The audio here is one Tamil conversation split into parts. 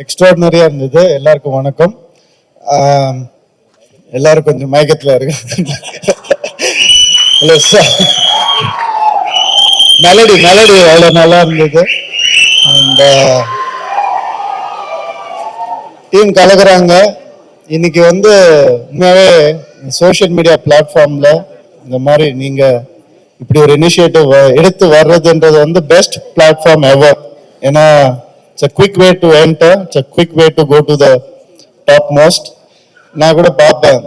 எக்ஸ்ட்ராடினரியா இருந்தது. எல்லாருக்கும் வணக்கம். எல்லாரும் கொஞ்சம் மயக்கத்தில் இருக்கு. மெலடி அவ்வளோ நல்லா இருந்தது. அண்ட் டீம் கலக்குறாங்க. இன்னைக்கு உண்மையாவே சோஷியல் மீடியா பிளாட்ஃபார்ம்ல இந்த மாதிரி நீங்க இப்படி ஒரு இனிஷியேட்டிவ் எடுத்து வர்றதுன்றது பெஸ்ட் பிளாட்ஃபார்ம் எவர். ஏன்னா it's a quick way to enter, it's a quick way to go to the top most. நான் கூட பார்ப்பேன்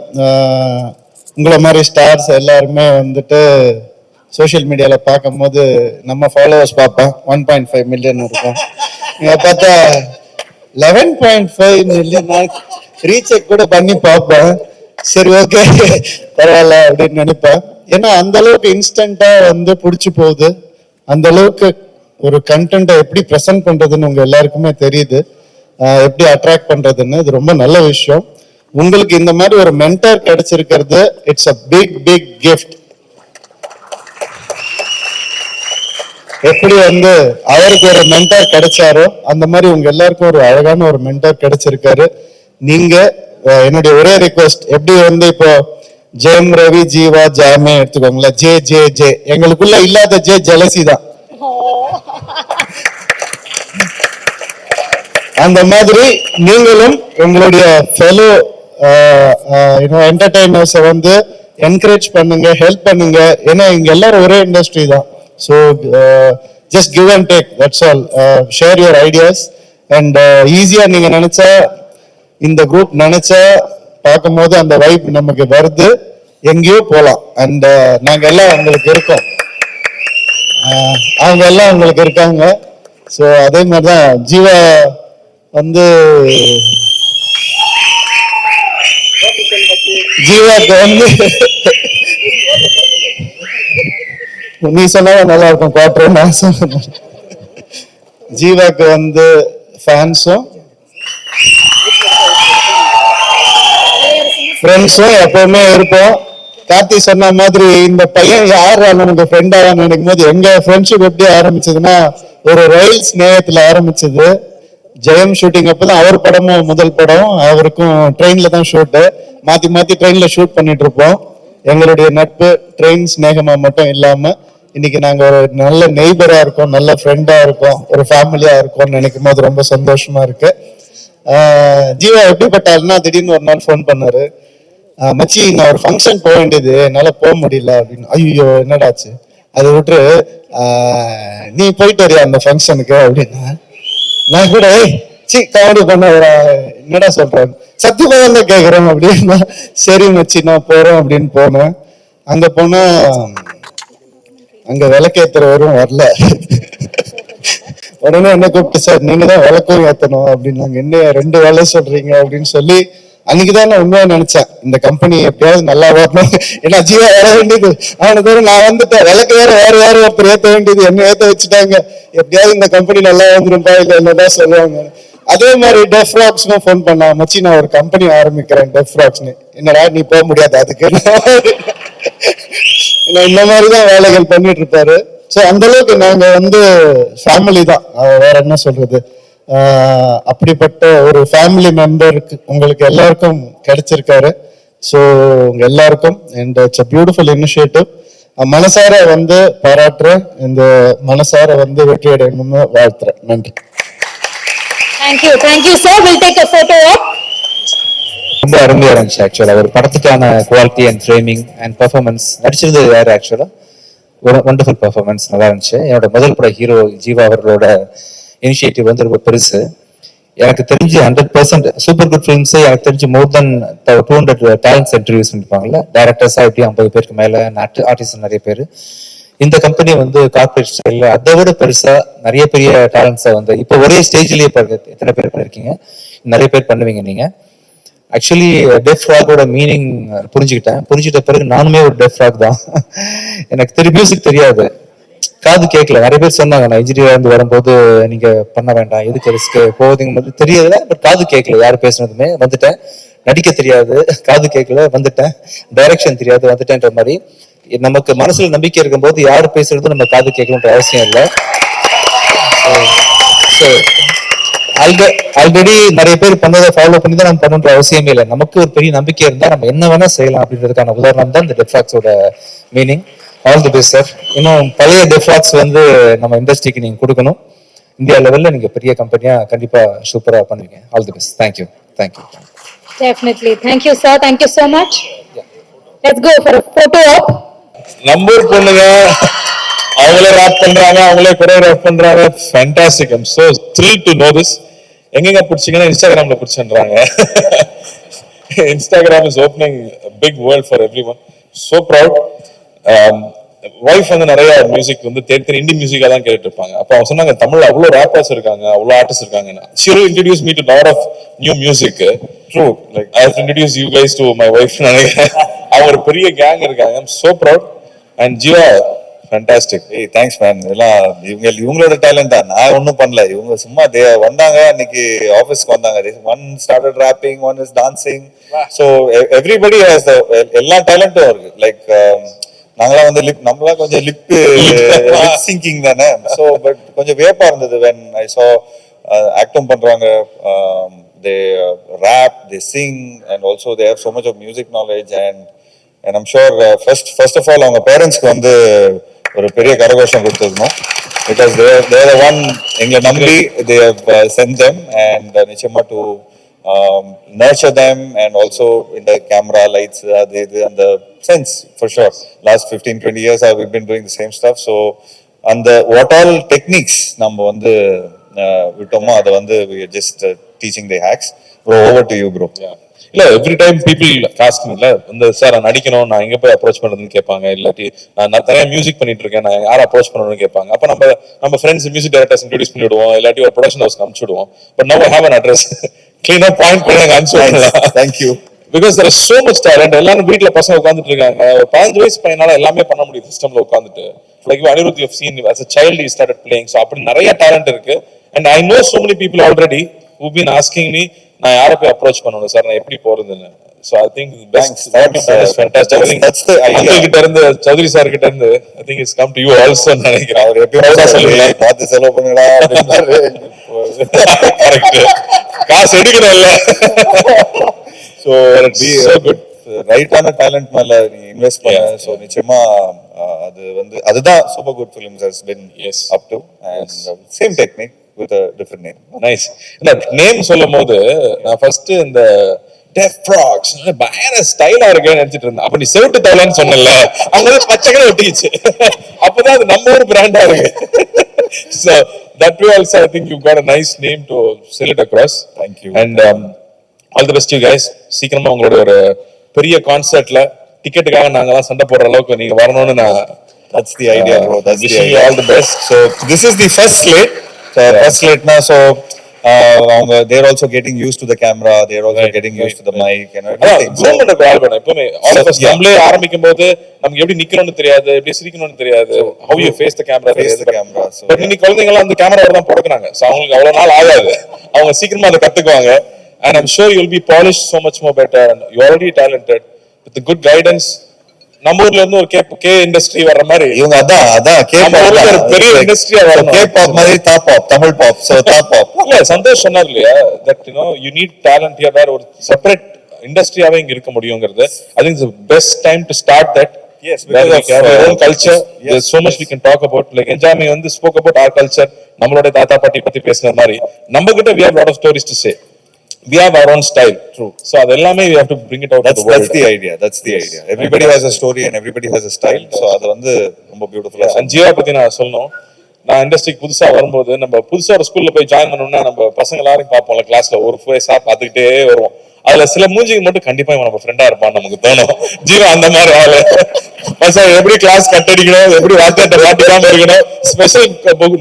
உங்களை மாதிரி ஸ்டார்ஸ் எல்லாருமே சோஷியல் மீடியாவில் பார்க்கும் போது நம்ம ஃபாலோவர்ஸ் பார்ப்பேன் 1.5 மில்லியன் இருக்கும். நீங்கள் பார்த்தா 11.5 மில்லியன் ரீசெக் கூட பண்ணி பார்ப்பேன். சரி ஓகே பரவாயில்ல அப்படின்னு நினைப்பேன். ஏன்னா அந்த அளவுக்கு இன்ஸ்டண்டா பிடிச்சி போகுது. அந்த அளவுக்கு ஒரு கண்டென்ட்டை எப்படி ப்ரெசென்ட் பண்றதுன்னு உங்க எல்லாருக்குமே தெரியுது. எப்படி அட்ராக்ட் பண்றதுன்னு இது ரொம்ப நல்ல விஷயம். உங்களுக்கு இந்த மாதிரி ஒரு மென்டர் கிடைச்சிருக்கிறது it's a big big gift. எப்படி அவருக்கு ஒரு மென்டர் கிடைச்சாரோ அந்த மாதிரி உங்க எல்லாருக்கும் ஒரு அழகான ஒரு மென்டர் கிடைச்சிருக்காரு. நீங்க என்னுடைய ஒரே ரிக்வெஸ்ட், எப்படி இப்போ ஜெயம் ரவி ஜீவா ஜாமே எடுத்துக்கோங்களேன், ஜே ஜே ஜே எங்களுக்குள்ள இல்லாத ஜே ஜெலசி தான். அந்த மாதிரி நீங்களும் உங்களுடைய ஃபெலோ என்டர்டைனர்ஸை என்கரேஜ் பண்ணுங்க, ஹெல்ப் பண்ணுங்க. ஏன்னா இங்க எல்லாரும் ஒரே இண்டஸ்ட்ரி தான். So just give and take, that's all. Share your ideas and ஈஸியா நீங்க நினைச்சா இந்த குரூப் நினைச்சா பார்க்கும் போது அந்த வைப் நமக்கு வருது, எங்கேயோ போகலாம். அண்ட் நாங்க எல்லாம் உங்களுக்கு இருக்கோம், அவங்க எல்லாம் உங்களுக்கு இருக்காங்க. ஸோ அதே மாதிரிதான் ஜீவா ஜீவாக்கு நீ சொன்னா நல்லா இருக்கும் குவார்டர். நான் சொன்ன ஜீவாக்கு ஃபேன்ஸும் ஃப்ரெண்ட்ஸும் எப்பவுமே இருப்போம். கார்த்தி சொன்ன மாதிரி இந்த பையன் யார் நமக்கு ஃப்ரெண்ட் ஆகான்னு நினைக்கும் போது எங்க ஃப்ரெண்ட்ஷிப் எப்படி ஆரம்பிச்சதுன்னா ஒரு ரயில் ஸ்நேகத்துல ஆரம்பிச்சது. ஜெயம் ஷூட்டிங் அப்பதான் அவர் படமும் முதல் படம். அவருக்கும் ட்ரெயின்ல தான் ஷூட்டு, மாத்தி மாத்தி ட்ரெயின்ல ஷூட் பண்ணிட்டு இருப்போம். எங்களுடைய நட்பு ட்ரெயின் ஸ்நேகமா மட்டும் இல்லாம இன்னைக்கு நாங்க ஒரு நல்ல நெய்பரா இருக்கோம், நல்ல ஃப்ரெண்டா இருக்கோம், ஒரு ஃபேமிலியா இருக்கோம்னு நினைக்கும் போது ரொம்ப சந்தோஷமா இருக்கு. ஜீவா எப்படிப்பட்டாருன்னா திடீர்னு ஒரு நாள் ஃபோன் பண்ணாரு, மச்சி நான் ஒரு ஃபங்க்ஷன் போக வேண்டியது, என்னால போக முடியல அப்படின்னு. ஐயோ என்னடாச்சு, அதை விட்டு நீ போயிட்டு வரியா அந்த ஃபங்க்ஷனுக்கு அப்படின்னா. நான் கூட காமெடி பண்ண என்னடா சொல்றேன், சத்தியமா தான் கேட்கிறேன் அப்படின்னா. சரி மச்சி நான் போறேன் அப்படின்னு போனேன். அங்க போனா அங்க விளக்கேத்துறவரும் வரல. உடனே என்ன கூப்பிட்டு, சார் நீங்க தான் விளக்கும் ஏத்தணும் அப்படின்னாங்க. என்ன 2 வேலை சொல்றீங்க அப்படின்னு சொல்லி அன்னைக்குதான் நான் உண்மையா நினைச்சேன் இந்த கம்பெனி எப்படியாவது நல்லா வரணும். ஏன்னா ஜீவா வர வேண்டியது அவனை தவிர நான் வந்துட்டேன். விளக்கு வேற ஒருத்தர் ஏற்ற வேண்டியது என்ன ஏற்ற வச்சுட்டாங்க. எப்படியாவது இந்த கம்பெனி நல்லா வந்துருப்பா இல்ல என்னதான் சொல்லுவாங்க. அதே மாதிரி டெஃப் ராக்ஸ்க்கும் ஃபோன் பண்ணா, மச்சி நான் ஒரு கம்பெனி ஆரம்பிக்கிறேன் டெஃப் ராக்ஸ்னு. என்னடா நீ போக முடியாது அதுக்கு. இந்த மாதிரிதான் வேலைகள் பண்ணிட்டு இருப்பாரு. ஸோ அந்த அளவுக்கு நாங்க ஃபேமிலி தான், வேற என்ன சொல்றது. அப்படிப்பட்ட ஒரு ஃபேமிலி மெம்பருக்கு உங்களுக்கு எல்லாருக்கும் கிடைச்சிருக்காரு. ஸோ உங்க எல்லாருக்கும் and it's a beautiful initiative. மனசார பாராட்டுறேன். இந்த மனசார வெற்றி அடையணும்னு வாழ்த்துறேன். நன்றி. Thank you sir. We'll take a photo op. ரொம்ப அருமையா இருந்துச்சு. ஆக்சுவலா ஒரு படத்துக்கான quality and framing and performance நடிச்சிருந்தது யாரு, ஆக்சுவலா ஒரு வண்டர்ஃபுல் பெர்ஃபார்மன்ஸ், நல்லா இருந்துச்சு. என்னோட முதல் பட ஹீரோ ஜீவா அவர்களோட இனிஷியேட்டிவ் ரொம்ப பெருசு. எனக்கு தெரிஞ்சு 100% சூப்பர் குட் ஃபிலிம்ஸே எனக்கு தெரிஞ்சு மோர் தென் 200 டேலண்ட்ஸ் இன்டர்வியூஸ் பண்ணிருப்பாங்கல்ல. டைரக்டர்ஸா எப்படி 50 பேருக்கு மேல, ஆர்டிஸ்ட் நிறைய பேர். இந்த கம்பெனி கார்பரேட் ஸ்டைல்ல அதை விட பெருசா நிறைய பெரிய டேலண்ட்ஸை இப்போ ஒரே ஸ்டேஜ்லயே பாருங்க எத்தனை பேர் பண்ணிருக்கீங்க, நிறைய பேர் பண்ணுவீங்க நீங்க. ஆக்சுவலி டெஃப் ராகோட மீனிங் புரிஞ்சுக்கிட்ட பிறகு நானுமே ஒரு டெஃப் ராக் தான். எனக்கு மியூசிக் தெரியாது, காது கேட்கல. நிறைய பேர் சொன்னாங்க நான் இன்ஜினியர் இருந்து வரும்போது நீங்க பண்ண வேண்டாம், எதுக்கு ரிஸ்க் போகுதுங்க தெரியாதுல. பட் காது கேட்கல, யாரு பேசுனதுமே. வந்துட்டேன். நடிக்க தெரியாது, காது கேட்கல, வந்துட்டேன். டைரக்ஷன் தெரியாது, வந்துட்டேன்ற மாதிரி நமக்கு மனசுல நம்பிக்கை இருக்கும் போது யாரு பேசுறதும் நம்ம காது கேட்கணுன்ற அவசியம் இல்லை. ஆல்ரெடி நிறைய பேர் பண்ணதை ஃபாலோ பண்ணி தான் நம்ம பண்ணணுன்ற அவசியமே இல்லை. நமக்கு ஒரு பெரிய நம்பிக்கை இருந்தா நம்ம என்ன வேணா செய்யலாம் அப்படின்றதுக்கான உதாரணம் தான் இந்த டெஃப்ராக்ஸோட meaning. All the best sir. இன்னும் பழைய டெஃப்ராக்ஸ் வந்து நம்ம இண்டஸ்ட்ரிக்கு நீங்க கொடுக்கணும். இந்தியா லெவல்ல நீங்க பெரிய கம்பெனியா கண்டிப்பா சூப்பரா பண்ணுவீங்க. All the best. Thank you. Definitely. Thank you, sir. Thank you so much. Let's go for a photo op. நம்பூர் பொண்ணுங்க அவங்களே ராப் பண்றாங்க, அவங்களே கொரியோகிராஃப் பண்றாங்க. Fantastic. I'm so thrilled to know this. எங்கெங்க பிடிச்சிங்கன்னா இன்ஸ்டாகிராம்ல பிடிச்சுன்றாங்க. Instagram is opening big world for everyone. So proud. Wife வந்து நிறைய மியூசிக் வந்து தேடி இந்தி மியூசிக்கா தான் கேட்டுட்டு இருப்பாங்க. அப்போ அவங்க சொன்னாங்க தமிழ்ல அவ்வளோ ரேப்பர்ஸ் இருக்காங்க, அவ்வளோ ஆர்டிஸ்ட் இருக்காங்க. She will introduce me to lot of new music. True. Like I have introduced you guys to my wife. நினைக்கிறேன் அவங்க ஒரு பெரிய கேங் இருக்காங்க. I'm so proud. And Jeeva fantastic. ஏய் தேங்க்ஸ் மேன். எல்லாம் இவங்களோட டேலண்ட் தான். நான் ஒன்றும் பண்ணல. இவங்க சும்மா வந்தாங்க அன்னைக்கு ஆஃபீஸ்க்கு வந்தாங்க. One started rapping, one is dancing. So everybody has எல்லா டேலண்ட்டும் இருக்கு. லைக் நாங்களாம் வந்து நம்மளாம் கொஞ்சம் லிப் சிங்கிங் தானே. ஸோ பட் கொஞ்சம் வியப்பா இருந்தது வென் ஐ சா ஆக்டும் பண்றாங்க. They rap, they sing and also they have so much of music knowledge. And I'm sure first of all அவங்க பேரண்ட்ஸ்க்கு வந்து ஒரு பெரிய கரகோஷம் கொடுத்துருக்கணும். பிகாஸ் தேர் ஒன் எங்களை நம்பி they have sent them and நிச்சயமா to nurture them and also in the camera lights and the sense for sure. Last 15-20 years I've been doing the same stuff. So and what all techniques நம்ம வந்து விட்டோமோ அதை வந்து we are just teaching the hacks. Bro, over to you bro. இல்ல எவ்ரி டைம் பீப்புள் காஸ்டிங்ல வந்து சார் நான் நடிக்கணும், நான் எங்க போய் அப்ரோச் பண்றதுன்னு கேட்பாங்க. இல்லாட்டி நான் தனியா மியூசிக் பண்ணிட்டு இருக்கேன், நான் யாரை அப்ரோச் பண்ணணும்னு கேட்பாங்க. அப்ப நம்ம ஃப்ரெண்ட்ஸ் மியூசிக் டைரக்டர்ஸ் இன்ட்ரோடியூஸ் பண்ணி விடுவோம், இல்லாட்டி ஒரு ப்ரொடக்ஷன் ஹவுஸ்க்கு அனுப்பிச்சு விடுவோம். பட் நவ ஹேவ் an address. கிளீனா பாயிண்ட் பண்ணி அனுப்பிச்சு விடலாம். Thank you. Because there is so much talent. எல்லாரும் வீட்ல பசங்க உட்கார்ந்துட்டு இருக்காங்க. 15 வயசு பையனால எல்லாமே பண்ண முடியும் சிஸ்டம்ல உட்கார்ந்துட்டு. Like Anirudh, you have seen as a child he started playing. So அப்படி நிறைய டேலண்ட் இருக்கு. And I know so many people already who've been asking me நான் யாரை போய் அப்ரோச் பண்ணணும் சார், நான் எப்படி போறதுன்னு. So I think best that is fantastic. I think that's the idea. கிட்ட இருந்து சௌத்ரி சார் கிட்ட இருந்து I think it's come to you also நினைக்கிறேன். அவர் எப்பயும் சொல்லுங்க பார்த்து செலவு பண்ணுடா அப்படின்றாரு. கரெக்ட். காசு எடுக்கணும்ல. So so good. ரைட்டான டேலண்ட் மேல நீ இன்வெஸ்ட் பண்ண. ஸோ நிச்சயமா அது வந்து அதுதான் super good films has been up to and same technique with a different name. Nice. இல்ல நேம் சொல்லும் போது நான் ஃபர்ஸ்ட் இந்த டெஃப்ராக்ஸ் பயங்கர ஸ்டைலா இருக்கேன்னு நினைச்சிட்டு இருந்தேன். அப்ப நீ செவிட்டு தவளைன்னு சொன்னல, அங்க பச்சைக்கடை ஒட்டிச்சு. அப்பதான் அது நம்ம ஒரு பிராண்டா இருக்கு. So that way also I think you've got a nice name to sell it across. Thank you. And all the best you guys. சீக்கிரமா உங்களோட ஒரு பெரிய கான்சர்ட்ல டிக்கெட்டுக்காக நாங்கெல்லாம் சண்டை போடுற அளவுக்கு நீங்க வரணும்னு நான் That's the idea bro. That's the idea. All the best. So this is the first slate. First slate na. So they're also getting used to the camera, they're also getting used to the mic and everything. Zoom பண்ண கால் பண்ண எப்பவுமே all of us நம்மளே ஆரம்பிக்கும் போது நமக்கு எப்படி நிக்கணும்னு தெரியாது, எப்படி சிரிக்கணும்னு தெரியாது. How you face the camera. So but இன்னைக்கு குழந்தைங்க எல்லாம் அந்த கேமராவை தான் பழகுறாங்க. சோ அவங்களுக்கு அவ்வளவு நாள் ஆகாது, அவங்க சீக்கிரமா அதை கத்துக்குவாங்க. And I'm sure you'll be polished so much more better and you're already talented with the good guidance. நம்ம ஊர்ல இருந்து ஒரு கே இண்டஸ்ட்ரி வர்ற மாதிரி இவங்க அதான் ஒரு பெரிய இண்டஸ்ட்ரியா வரணும். K-pop மாதிரி top pop, Tamil pop. So top pop. இல்ல சந்தோஷ் சொன்னார் இல்லையா, that you know you need talent here. வேற ஒரு செப்பரேட் இண்டஸ்ட்ரியாவே இங்க இருக்க முடியுங்கிறது. I think it's the best time to start that. Yes, because because we have our own culture. yes, There's so much we can talk about. Like Enjami வந்து spoke about our culture. நம்மளோட தாத்தா பாட்டி பத்தி பேசுன மாதிரி நம்ம கிட்ட we have a lot of stories to say. We have our own style. True. So adellame we have to bring it out to the world. That's the idea. That's the idea. Everybody has a story and everybody has a style. So அது வந்து ரொம்ப பியூட்டிஃபுல்லா. And ஜீவா பத்தி நான் சொல்லணும். நான் இண்டஸ்ட்ரிக்கு புதுசா வரும்போது நம்ம புதுசா ஒரு ஸ்கூல்ல போய் ஜாயின் பண்ணோம்னா நம்ம பசங்க எல்லாரும் பார்ப்போம்ல, கிளாஸ்ல ஒரு ஃபேஸா பார்த்துக்கிட்டே வருவோம். அதுல சில மூஞ்சிக்கு மட்டும் கண்டிப்பா இவன் நம்ம ஃப்ரெண்டா இருப்பான்னு நமக்கு தோணும். ஜீவா அந்த மாதிரி ஆளு. எப்படி கிளாஸ் கட் அடிக்கணும், எப்படி வாத்தியாட்ட மாட்டிக்காம இருக்கணும், ஸ்பெஷல்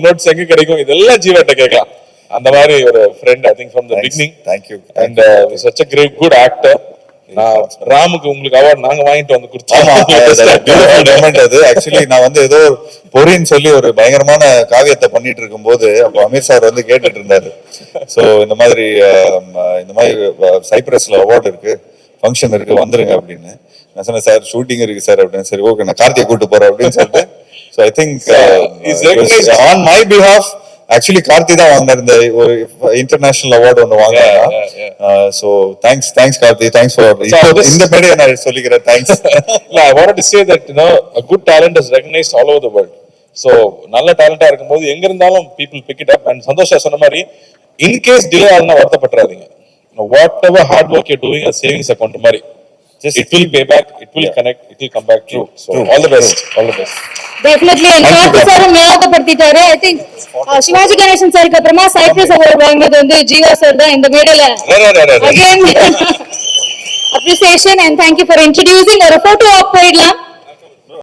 நோட்ஸ் எங்க கிடைக்கும், இதெல்லாம் ஜீவாட்ட கேட்கலாம். அந்த மாதிரி ஒரு friend I think from the beginning. Thank you. And such a great good actor. நான் ராமுக்கு உங்களுக்கு அவார்ட் நாங்க வாங்கிட்டு வந்து கொடுத்தோம். அது ஆக்சுவலி நான் வந்து ஏதோ பொறின்னு சொல்லி ஒரு பயங்கரமான காவியத்தை பண்ணிட்டு இருக்கும்போது அப்போ அமீர் சார் வந்து கேட்டுட்டு இருந்தாரு. ஸோ இந்த மாதிரி சைப்ரஸ்ல அவார்டு இருக்கு, ஃபங்க்ஷன் இருக்கு, வந்துருங்க அப்படின்னு. நான் சொன்னேன் சார் ஷூட்டிங் இருக்கு சார் அப்படின்னு. சரி ஓகே நான் கார்த்தியை கூட்டு போறேன் அப்படின்னு சொல்லிட்டு. So I think on my behalf actually Karthi தான் வாங்கின ஒரு இன்டர்நேஷனல் அவார்டு ஒன்று வாங்கினா. So thanks Karthi, thanks for இந்த மேடையை நான் சொல்லிக்கிறேன். Thanks. I wanted to say that a good talent is recognized all over the world. So நல்ல டேலண்டா இருக்கும்போது எங்க இருந்தாலும் people pick it up. And Santosha சொன்ன மாதிரி in case delay ஆகுனா வருத்தப்படாதீங்க. Whatever hard work you're doing as savings account மாதிரி it will pay back, it will connect, it will come back true. So all the best. Definitely Karthi சாரும் ஞாபகப்படுத்திட்டாரு. ஐ திங்க் சிவாஜி கணேசன் சாருக்கு அப்புறமா சைப்ரஸ் அவார்ட் வாங்கினது வந்து ஜீவா சார் தான் இந்த மேடையில. Again appreciation and thank you for introducing. ஒரு போட்டோ ஆப் போயிடலாம்.